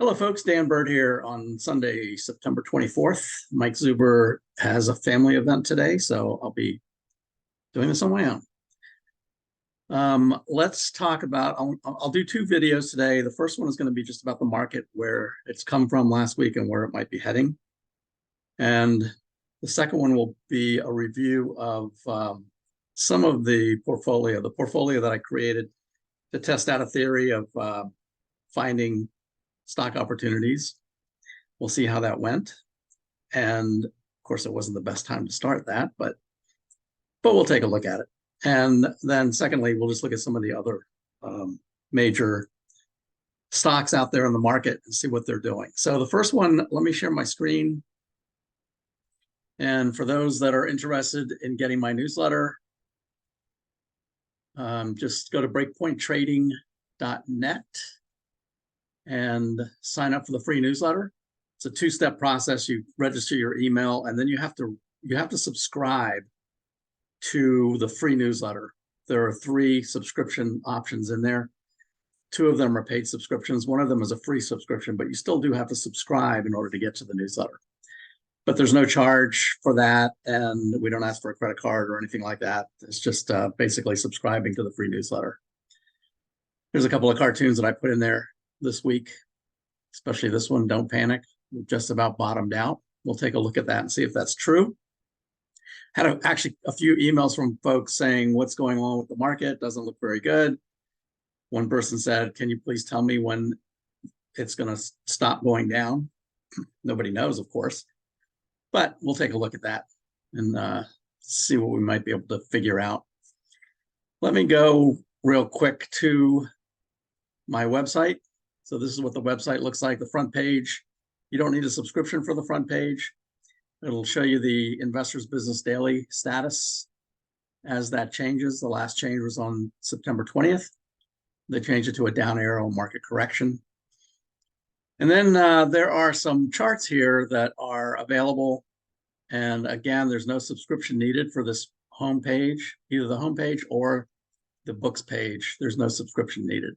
Hello, folks. Dan Bird here on Sunday, September 24th. Mike Zuber has a family event today, so I'll be doing this on my own. Let's talk about, I'll do two videos today. The first one is going to be just about the market, where it's come from last week and where it might be heading. And the second one will be a review of some of the portfolio that I created to test out a theory of finding stock opportunities. We'll see how that went. And of course, it wasn't the best time to start that, but we'll take a look at it. And then secondly, we'll just look at some of the other major stocks out there in the market and see what they're doing. So the first one, let me share my screen. And for those that are interested in getting my newsletter, just go to breakpointtrading.net and sign up for the free newsletter. It's a two-step process. You register your email, and then you have to subscribe to the free newsletter. There are 3 subscription options in there. 2 of them are paid subscriptions. One of them is a free subscription, but you still do have to subscribe in order to get to the newsletter. But there's no charge for that, and we don't ask for a credit card or anything like that. It's just basically subscribing to the free newsletter. There's a couple of cartoons that I put in there this week, especially this one, "Don't Panic, we've just about bottomed out." We'll take a look at that and see if that's true. Had actually a few emails from folks saying, what's going on with the market? Doesn't look very good. One person said, can you please tell me when it's going to stop going down? Nobody knows, of course, but we'll take a look at that and see what we might be able to figure out. Let me go real quick to my website. So this is what the website looks like. The front page, you don't need a subscription for the front page. It'll show you the Investors Business Daily status as that changes. The last change was on September 20th. They changed it to a down arrow market correction. And then there are some charts here that are available. And again, there's no subscription needed for this home page, either the home page or the books page. There's no subscription needed.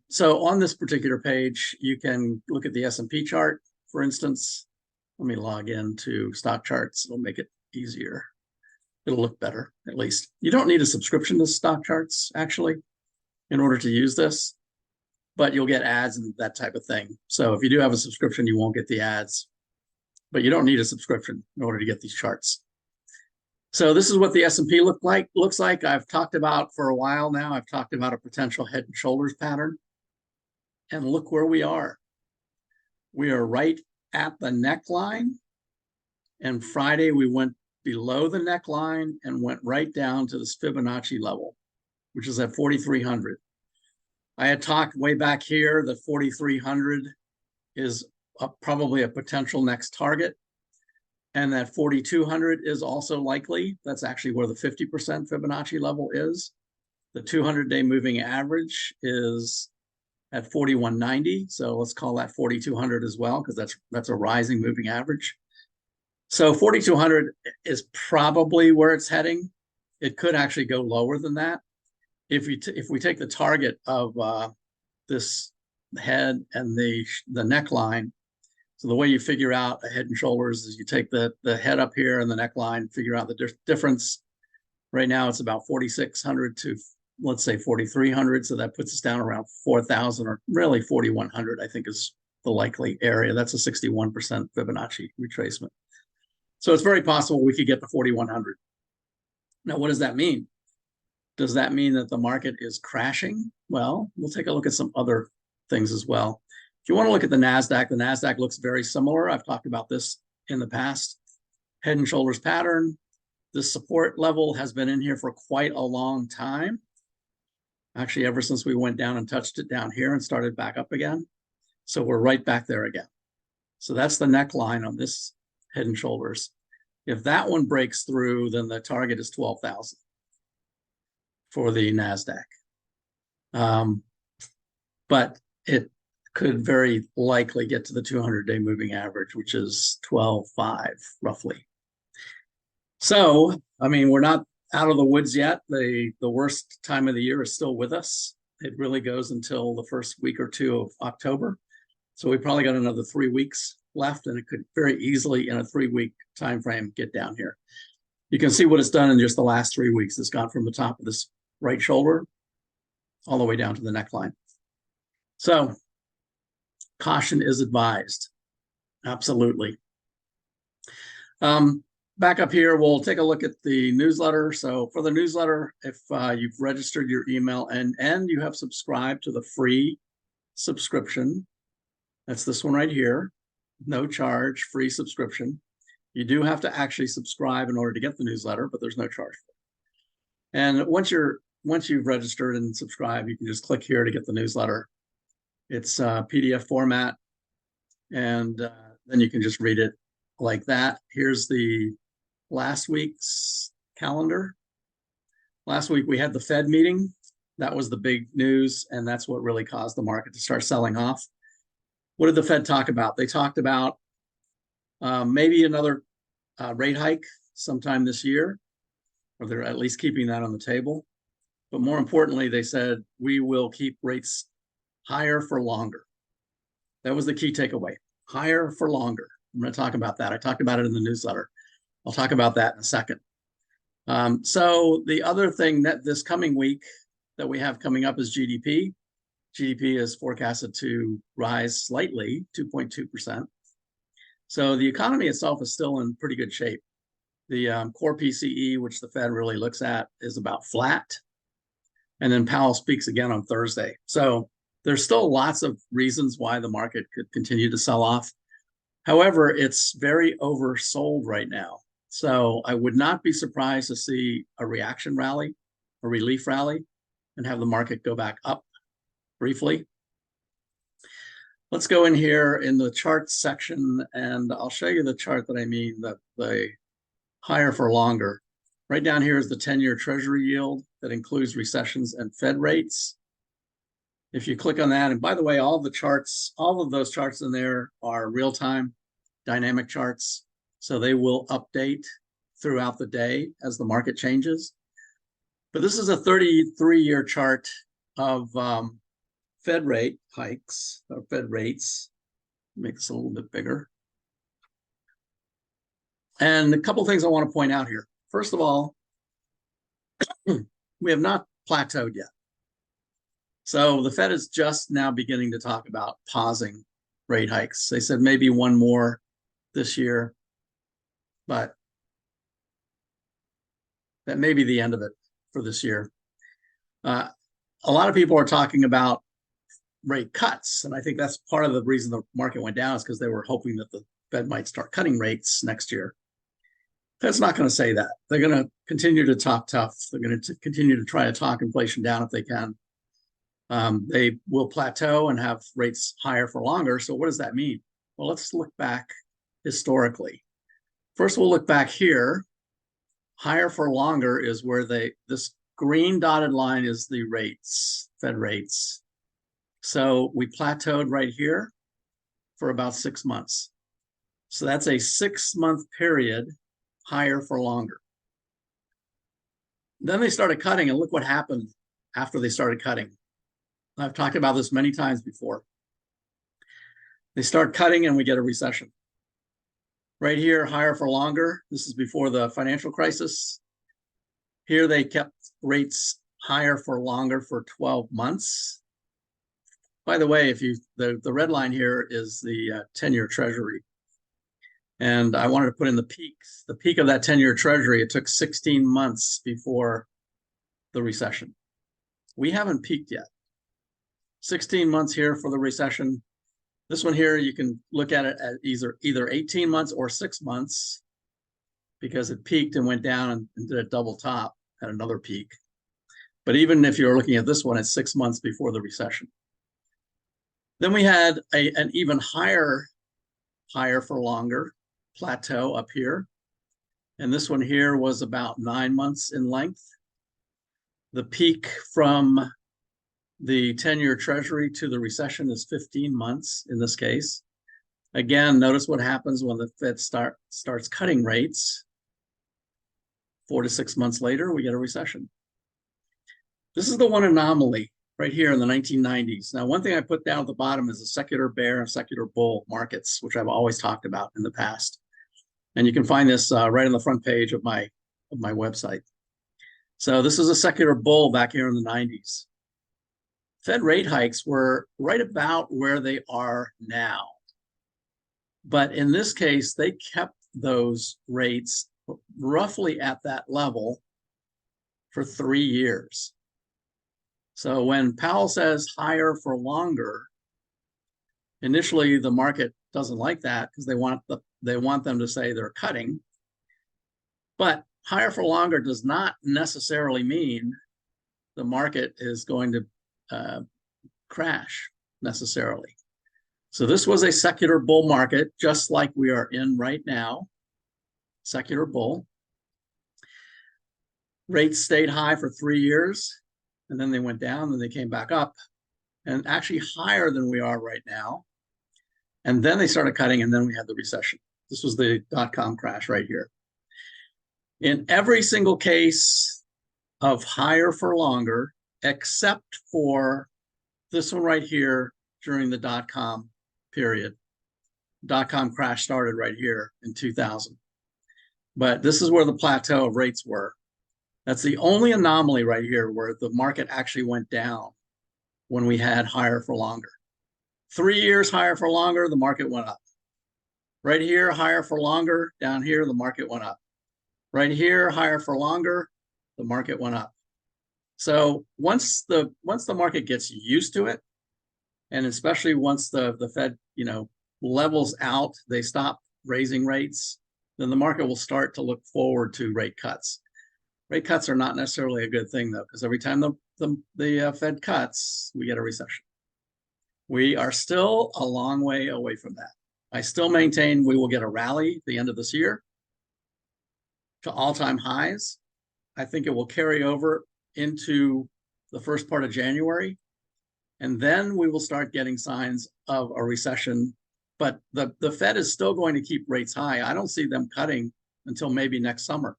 So on this particular page, you can look at the S&P chart, for instance. Let me log in to stock charts. It'll make it easier. It'll look better, at least. You don't need a subscription to stock charts, actually, in order to use this, but you'll get ads and that type of thing. So if you do have a subscription, you won't get the ads, but you don't need a subscription in order to get these charts. So this is what the S&P looks like. I've talked about for a while now. I've talked about a potential head and shoulders pattern. And look where we are. We are right at the neckline. And Friday, we went below the neckline and went right down to this Fibonacci level, which is at 4,300. I had talked way back here that 4,300 is probably a potential next target. And that 4,200 is also likely. That's actually where the 50% Fibonacci level is. The 200-day moving average is at 4,190. So let's call that 4,200 as well, because that's a rising moving average. So 4,200 is probably where it's heading. It could actually go lower than that. If we take the target of this head and the neckline. So the way you figure out a head and shoulders is you take the head up here and the neckline, figure out the difference. Right now, it's about 4,600 to, let's say, 4,300. So that puts us down around 4,000, or really 4,100, I think, is the likely area. That's a 61% Fibonacci retracement. So it's very possible we could get to 4,100. Now, what does that mean? Does that mean that the market is crashing? Well, we'll take a look at some other things as well. If you want to look at the NASDAQ looks very similar. I've talked about this in the past. Head and shoulders pattern. This support level has been in here for quite a long time. Actually, ever since we went down and touched it down here and started back up again. So we're right back there again. So that's the neckline on this head and shoulders. If that one breaks through, then the target is 12,000 for the NASDAQ. But it could very likely get to the 200-day moving average, which is 12.5 roughly. So, I mean, we're not out of the woods yet. The worst time of the year is still with us. It really goes until the first week or two of October. So we probably got another 3 weeks left, and it could very easily in a 3-week time frame get down here. You can see what it's done in just the last 3 weeks. It's gone from the top of this right shoulder all the way down to the neckline. So caution is advised. Absolutely. Back up here, we'll take a look at the newsletter. So for the newsletter, if you've registered your email and you have subscribed to the free subscription, that's this one right here, no charge, free subscription. You do have to actually subscribe in order to get the newsletter, but there's no charge for it. And once you've registered and subscribed, you can just click here to get the newsletter. It's PDF format, and then you can just read it like that. Here's the last week's calendar. Last week we had the Fed meeting. That was the big news, and that's what really caused the market to start selling off. What did the Fed talk about? They talked about maybe another rate hike sometime this year, or they're at least keeping that on the table. But more importantly, they said, we will keep rates higher for longer. That was the key takeaway, higher for longer. I'm going to talk about that. I talked about it in the newsletter. I'll talk about that in a second. So the other thing that this coming week that we have coming up is GDP. GDP is forecasted to rise slightly, 2.2%. So the economy itself is still in pretty good shape. The core PCE, which the Fed really looks at, is about flat. And then Powell speaks again on Thursday. So there's still lots of reasons why the market could continue to sell off. However, it's very oversold right now. So I would not be surprised to see a reaction rally, a relief rally, and have the market go back up briefly. Let's go in here in the charts section, and I'll show you the chart that I mean, the higher for longer. Right down here is the 10-year Treasury yield that includes recessions and Fed rates. If you click on that, and by the way, all of those charts in there are real-time dynamic charts. So they will update throughout the day as the market changes. But this is a 33-year chart of Fed rate hikes, or Fed rates. Make this a little bit bigger. And a couple things I want to point out here. First of all, we have not plateaued yet. So the Fed is just now beginning to talk about pausing rate hikes. They said maybe one more this year, but that may be the end of it for this year. A lot of people are talking about rate cuts, and I think that's part of the reason the market went down, is because they were hoping that the Fed might start cutting rates next year. Fed's not going to say that. They're going to continue to talk tough. They're going to continue to try to talk inflation down if they can. They will plateau and have rates higher for longer. So what does that mean? Well, let's look back historically. First, we'll look back here. Higher for longer is where this green dotted line is the rates, Fed rates. So we plateaued right here for about 6 months. So that's a 6-month period higher for longer. Then they started cutting, and look what happened after they started cutting. I've talked about this many times before. They start cutting and we get a recession. Right here, higher for longer. This is before the financial crisis. Here they kept rates higher for longer for 12 months. By the way, the red line here is the 10-year Treasury. And I wanted to put in the peaks. The peak of that 10-year Treasury, it took 16 months before the recession. We haven't peaked yet. 16 months here for the recession. This one here, you can look at it at either 18 months or 6 months, because it peaked and went down and did a double top at another peak. But even if you're looking at this one, it's 6 months before the recession. Then we had an even higher for longer plateau up here. And this one here was about 9 months in length. The peak from the 10-year Treasury to the recession is 15 months in this case. Again, notice what happens when the Fed starts cutting rates. 4 to 6 months later, we get a recession. This is the one anomaly right here in the 1990s. Now, one thing I put down at the bottom is the secular bear and secular bull markets, which I've always talked about in the past. And you can find this right on the front page of my website. So this is a secular bull back here in the 90s. Fed rate hikes were right about where they are now. But in this case, they kept those rates roughly at that level for 3 years. So when Powell says higher for longer, initially the market doesn't like that because they want them to say they're cutting. But higher for longer does not necessarily mean the market is going to crash necessarily. So this was a secular bull market, just like we are in right now, secular bull. Rates stayed high for 3 years, and then they went down, and they came back up, and actually higher than we are right now. And then they started cutting, and then we had the recession. This was the dot-com crash right here. In every single case of higher for longer, except for this one right here during the dot-com period. Dot-com crash started right here in 2000. But this is where the plateau of rates were. That's the only anomaly right here where the market actually went down when we had higher for longer. 3 years higher for longer, the market went up. Right here, higher for longer. Down here, the market went up. Right here, higher for longer, the market went up. So once the market gets used to it, and especially once the Fed, levels out, they stop raising rates, then the market will start to look forward to rate cuts. Rate cuts are not necessarily a good thing, though, because every time the Fed cuts, we get a recession. We are still a long way away from that. I still maintain we will get a rally at the end of this year to all-time highs. I think it will carry over into the first part of January, and then we will start getting signs of a recession. But the Fed is still going to keep rates high. I don't see them cutting until maybe next summer.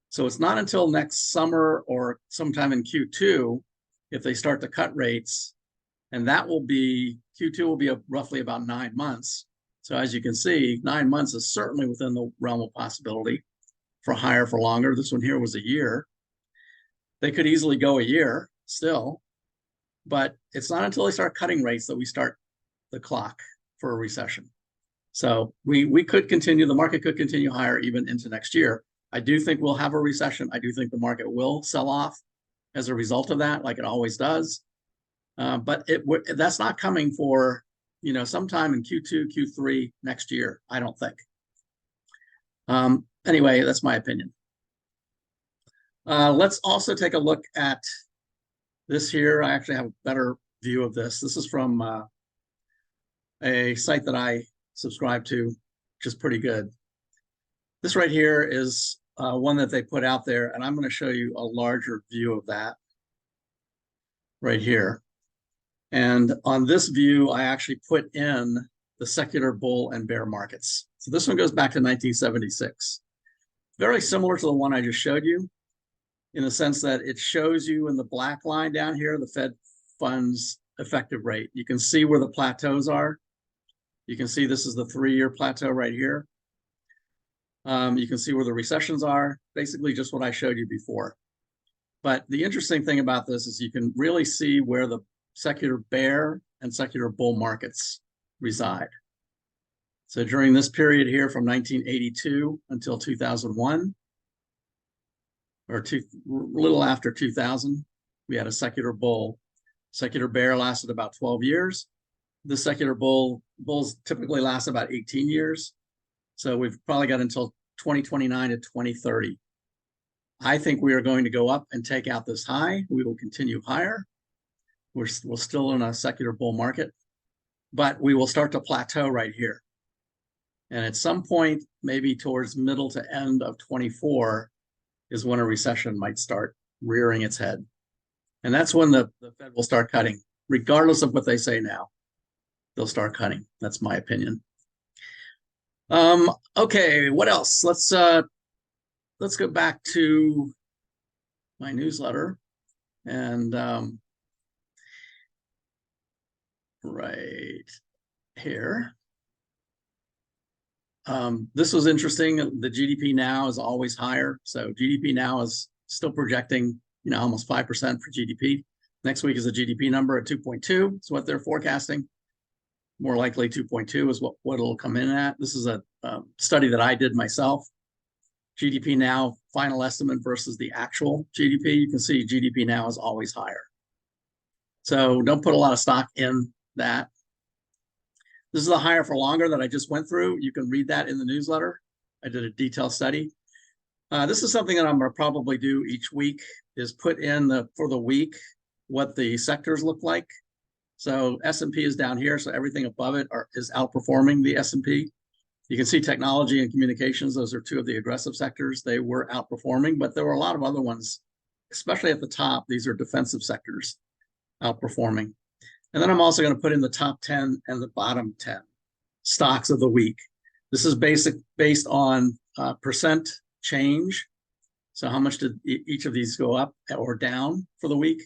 So it's not until next summer or sometime in Q2 if they start to cut rates, and that will be, Q2 will be roughly about 9 months. So as you can see, 9 months is certainly within the realm of possibility for higher for longer. This one here was a year. They could easily go a year still, but it's not until they start cutting rates that we start the clock for a recession. So we could continue, the market could continue higher even into next year. I do think we'll have a recession. I do think the market will sell off as a result of that, like it always does. But that's not coming for, sometime in Q2, Q3 next year, I don't think. Anyway, that's my opinion. Let's also take a look at this here. I actually have a better view of this. This is from a site that I subscribe to, which is pretty good. This right here is one that they put out there, and I'm going to show you a larger view of that right here. And on this view, I actually put in the secular bull and bear markets. So this one goes back to 1976. Very similar to the one I just showed you in the sense that it shows you in the black line down here, the Fed funds effective rate. You can see where the plateaus are. You can see this is the 3-year plateau right here. You can see where the recessions are, basically just what I showed you before. But the interesting thing about this is you can really see where the secular bear and secular bull markets reside. So during this period here from 1982 until 2001, or a little after 2000, we had a secular bull. Secular bear lasted about 12 years. The secular bulls typically last about 18 years. So we've probably got until 2029 to 2030. I think we are going to go up and take out this high. We will continue higher. We're still in a secular bull market, but we will start to plateau right here. And at some point, maybe towards middle to end of 24, is when a recession might start rearing its head. And that's when the Fed will start cutting, regardless of what they say now. They'll start cutting. That's my opinion. Okay, what else? Let's go back to my newsletter and right here. This was interesting. The GDP now is always higher. So GDP now is still projecting, almost 5% for GDP. Next week is a GDP number at 2.2. It's what they're forecasting. More likely 2.2 is what it'll come in at. This is a study that I did myself. GDP now, final estimate versus the actual GDP. You can see GDP now is always higher. So don't put a lot of stock in that. This is the higher for longer that I just went through. You can read that in the newsletter. I did a detailed study. This is something that I'm going to probably do each week, is put in for the week what the sectors look like. So S&P is down here, so everything above it is outperforming the S&P. You can see technology and communications. Those are two of the aggressive sectors. They were outperforming, but there were a lot of other ones, especially at the top. These are defensive sectors outperforming. And then I'm also going to put in the top 10 and the bottom 10 stocks of the week. This is based on percent change. So how much did each of these go up or down for the week?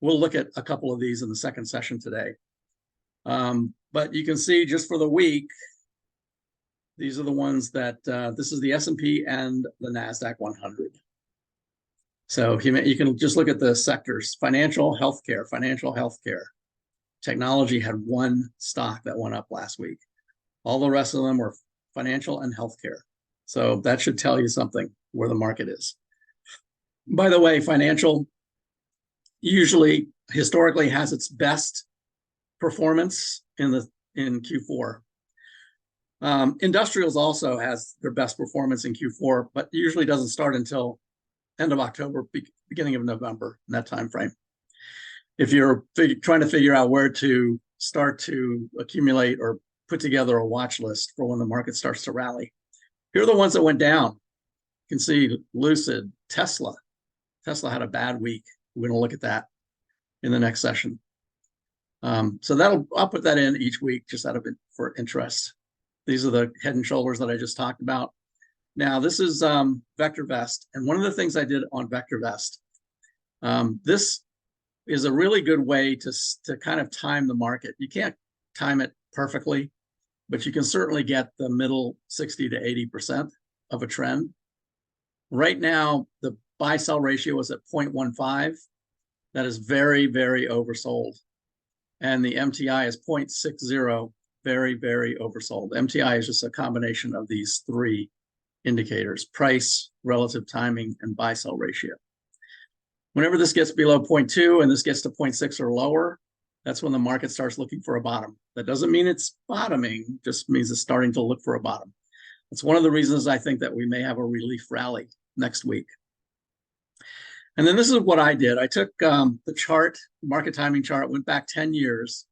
We'll look at a couple of these in the second session today. But you can see just for the week, these are the ones that, this is the S&P and the NASDAQ 100. So you can just look at the sectors: financial, healthcare. Technology had one stock that went up last week. All the rest of them were financial and healthcare. So that should tell you something where the market is. By the way, financial usually historically has its best performance in Q4. Industrials also has their best performance in Q4, but usually doesn't start until end of October, beginning of November, in that time frame. If you're trying to figure out where to start to accumulate or put together a watch list for when the market starts to rally, here are the ones that went down. You can see Lucid, Tesla. Tesla had a bad week. We're going to look at that in the next session. So I'll put that in each week just out of it for interest. These are the head and shoulders that I just talked about. Now this is VectorVest, and one of the things I did on VectorVest, this is a really good way to kind of time the market. You can't time it perfectly, but you can certainly get the middle 60 to 80% of a trend. Right now, the buy-sell ratio is at 0.15. That is very, very oversold. And the MTI is 0.60, very, very oversold. MTI is just a combination of these three indicators: price, relative timing, and buy-sell ratio. Whenever this gets below 0.2 and this gets to 0.6 or lower, that's when the market starts looking for a bottom. That doesn't mean it's bottoming, just means it's starting to look for a bottom. That's one of the reasons I think that we may have a relief rally next week. And then this is what I did. I took the chart, market timing chart, went back 10 years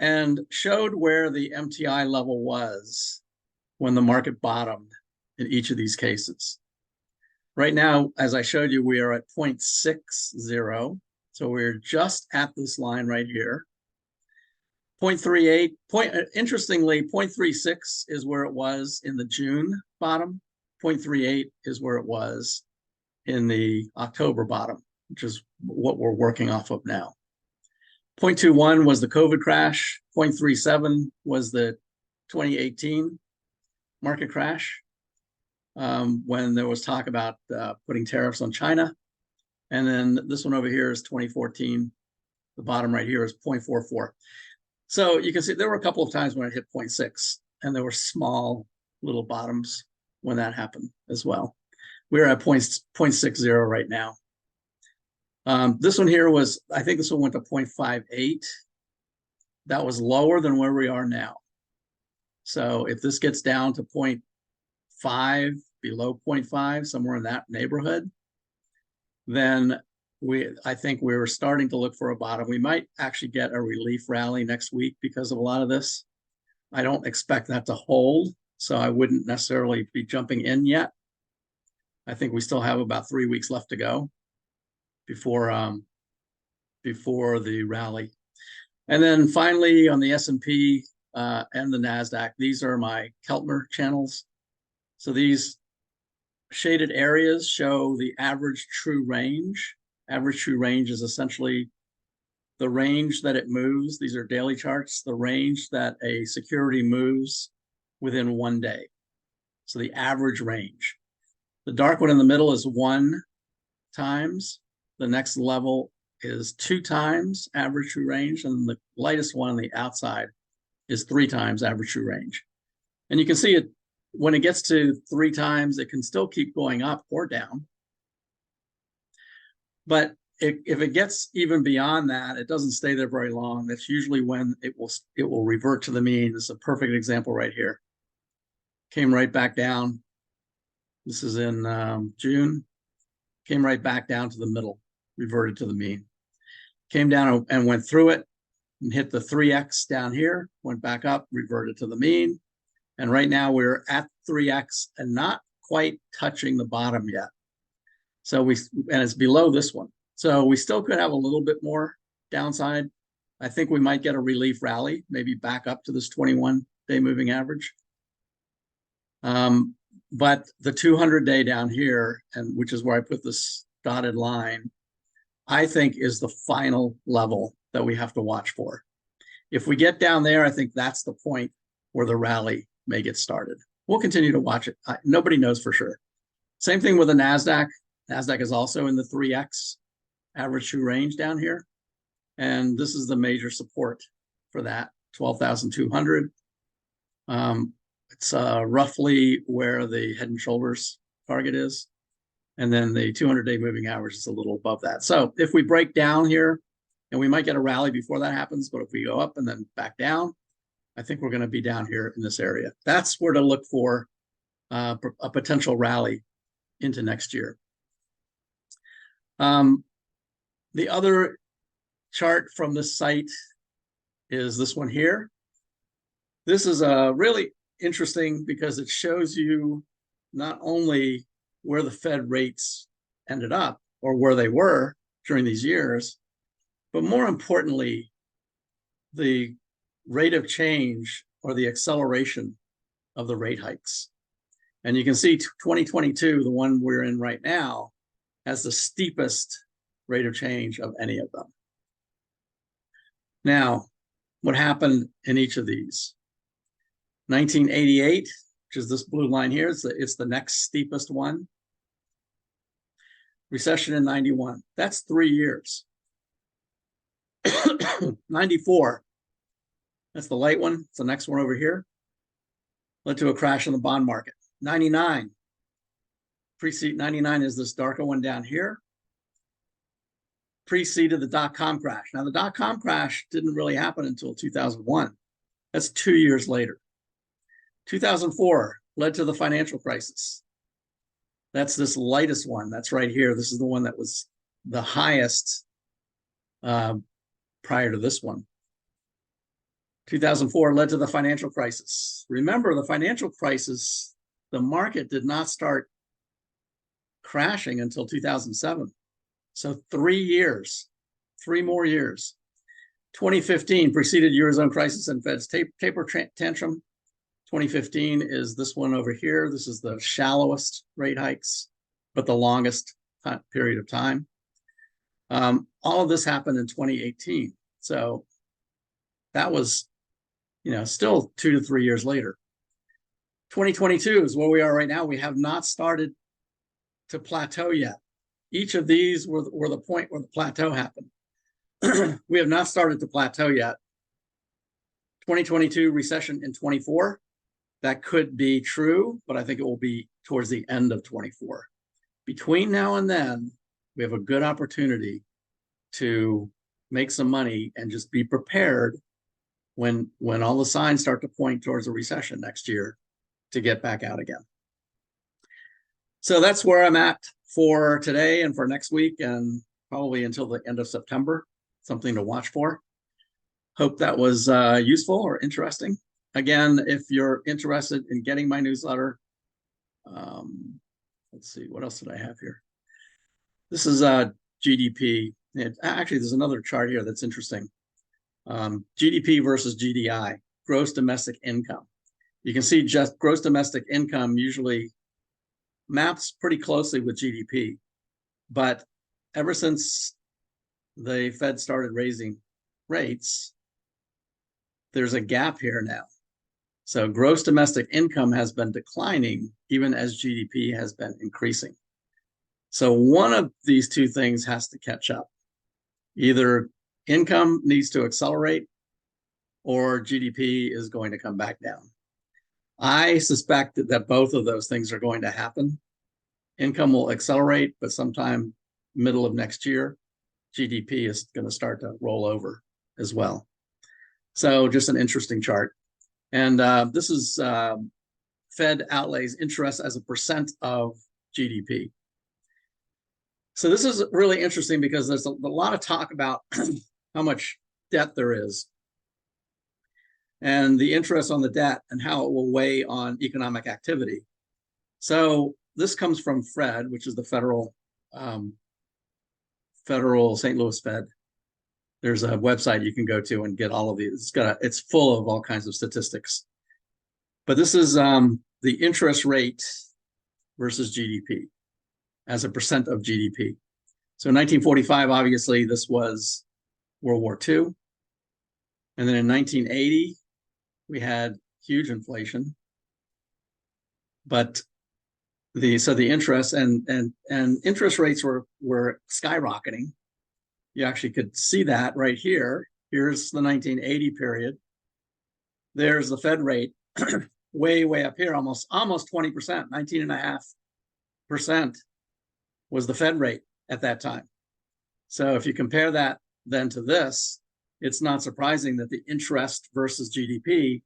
and showed where the MTI level was when the market bottomed in each of these cases. Right now, as I showed you, we are at 0.60. So we're just at this line right here. 0.38, interestingly, 0.36 is where it was in the June bottom. 0.38 is where it was in the October bottom, which is what we're working off of now. 0.21 was the COVID crash. 0.37 was the 2018 market crash, when there was talk about putting tariffs on China. And then this one over here is 2014. The bottom right here is 0.44. So you can see there were a couple of times when it hit 0.6, and there were small little bottoms when that happened as well. We're at 0.60 right now. This one here was, I think this one went to 0.58. That was lower than where we are now. So if this gets down to 0.5, below 0.5, somewhere in that neighborhood, then I think we're starting to look for a bottom. We might actually get a relief rally next week because of a lot of this. I don't expect that to hold, so I wouldn't necessarily be jumping in yet. I think we still have about 3 weeks left to go before the rally. And then finally on the S&P and the NASDAQ, these are my Keltner channels. So these shaded areas show the average true range. Average true range is essentially the range that it moves, these are daily charts, the range that a security moves within 1 day. So the average range. The dark one in the middle is 1 times. The next level is 2 times average true range. And the lightest one on the outside is 3 times average true range. And you can see it when it gets to 3 times, it can still keep going up or down. But if it gets even beyond that, it doesn't stay there very long. That's usually when it will revert to the mean. This is a perfect example right here. Came right back down. This is in June. Came right back down to the middle, reverted to the mean. Came down and went through it and hit the 3x down here, went back up, reverted to the mean. And right now we're at 3x and not quite touching the bottom yet. So and it's below this one. So we still could have a little bit more downside. I think we might get a relief rally, maybe back up to this 21-day moving average. But the 200-day down here, and which is where I put this dotted line, I think is the final level that we have to watch for. If we get down there, I think that's the point where the rally may get started. We'll continue to watch it. Nobody knows for sure. Same thing with the NASDAQ. NASDAQ is also in the 3x average true range down here. And this is the major support for that, 12,200. It's roughly where the head and shoulders target is. And then the 200-day moving average is a little above that. So if we break down here, and we might get a rally before that happens, but if we go up and then back down, I think we're going to be down here in this area. That's where to look for a potential rally into next year. The other chart from this site is this one here. This is really interesting because it shows you not only where the Fed rates ended up or where they were during these years, but more importantly, the rate of change or the acceleration of the rate hikes. And you can see 2022, the one we're in right now, has the steepest rate of change of any of them. Now, what happened in each of these? 1988, which is this blue line here, it's the next steepest one. Recession in 91, that's 3 years. 94, that's the light one, it's the next one over here, led to a crash in the bond market. 99, precede 99 is this darker one down here, preceded the dot-com crash. Now the dot-com crash didn't really happen until 2001. That's 2 years later. 2004 led to the financial crisis. That's this lightest one. That's right here. This is the one that was the highest prior to this one. 2004 led to the financial crisis. Remember, the financial crisis, the market did not start crashing until 2007. So 3 years, 3 more years. 2015 preceded Eurozone crisis and Fed's taper tantrum. 2015 is this one over here. This is the shallowest rate hikes, but the longest period of time. All of this happened in 2018. So that was, still 2 to 3 years later. 2022 is where we are right now. We have not started to plateau yet. Each of these were the point where the plateau happened. We have not started to plateau yet. 2022 recession in 24. That could be true, but I think it will be towards the end of 24. Between now and then, we have a good opportunity to make some money and just be prepared when all the signs start to point towards a recession next year to get back out again. So that's where I'm at for today and for next week and probably until the end of September, something to watch for. Hope that was useful or interesting. Again, if you're interested in getting my newsletter, let's see, what else did I have here? This is GDP. Actually, there's another chart here that's interesting. GDP versus GDI, gross domestic income. You can see just gross domestic income usually maps pretty closely with GDP. But ever since the Fed started raising rates, there's a gap here now. So gross domestic income has been declining even as GDP has been increasing. So one of these two things has to catch up. Either income needs to accelerate or GDP is going to come back down. I suspect that both of those things are going to happen. Income will accelerate, but sometime middle of next year, GDP is going to start to roll over as well. So just an interesting chart. And this is Fed outlays interest as a percent of GDP. So this is really interesting because there's a lot of talk about how much debt there is and the interest on the debt and how it will weigh on economic activity. So this comes from Fred, which is the federal St. Louis Fed. There's a website you can go to and get all of these. It's full of all kinds of statistics. But this is the interest rate versus GDP as a percent of GDP. So in 1945, obviously, this was World War II. And then in 1980, we had huge inflation. But the interest and interest rates were skyrocketing. You actually could see that right here. Here's the 1980 period. There's the Fed rate way up here, almost 20%, 19.5% was the Fed rate at that time. So if you compare that then to this, it's not surprising that the interest versus GDP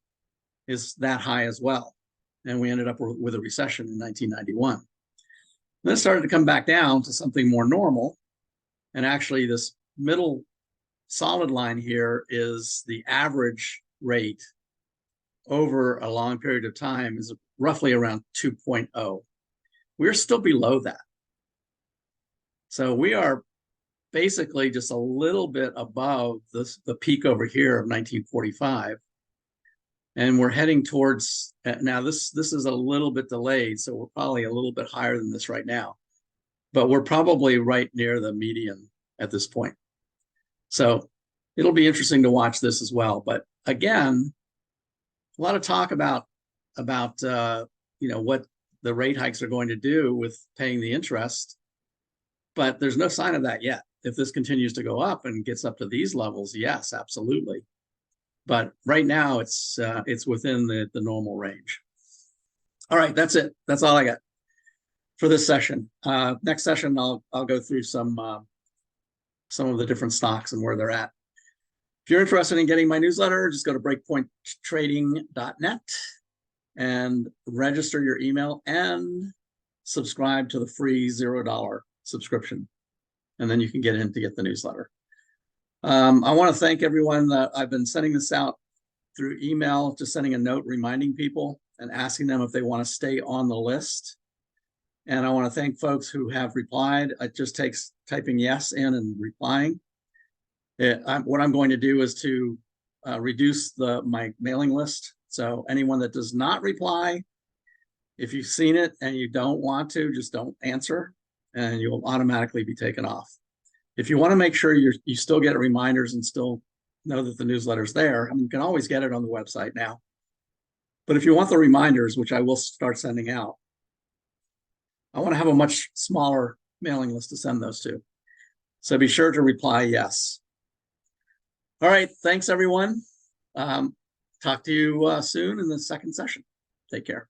is that high as well. And we ended up with a recession in 1991. Then it started to come back down to something more normal. And actually this middle solid line here is the average rate over a long period of time is roughly around 2.0. We're still below that. So we are basically just a little bit above the peak over here of 1945. And we're heading towards, now this is a little bit delayed, so we're probably a little bit higher than this right now. But we're probably right near the median at this point. So it'll be interesting to watch this as well. But again, a lot of talk about what the rate hikes are going to do with paying the interest, but there's no sign of that yet. If this continues to go up and gets up to these levels, yes, absolutely. But right now it's within the normal range. All right, that's it. That's all I got for this session. Next session, I'll go through some of the different stocks and where they're at. If you're interested in getting my newsletter, just go to breakpointtrading.net and register your email and subscribe to the free $0 subscription. And then you can get in to get the newsletter. I want to thank everyone that I've been sending this out through email, just sending a note reminding people and asking them if they want to stay on the list. And I want to thank folks who have replied. It just takes typing yes in and replying. What I'm going to do is to reduce my mailing list. So anyone that does not reply, if you've seen it and you don't want to, just don't answer and you will automatically be taken off. If you want to make sure you still get reminders and still know that the newsletter's there, I mean, you can always get it on the website now. But if you want the reminders, which I will start sending out, I want to have a much smaller mailing list to send those to. So be sure to reply yes. All right, thanks everyone. Talk to you soon in the second session. Take care.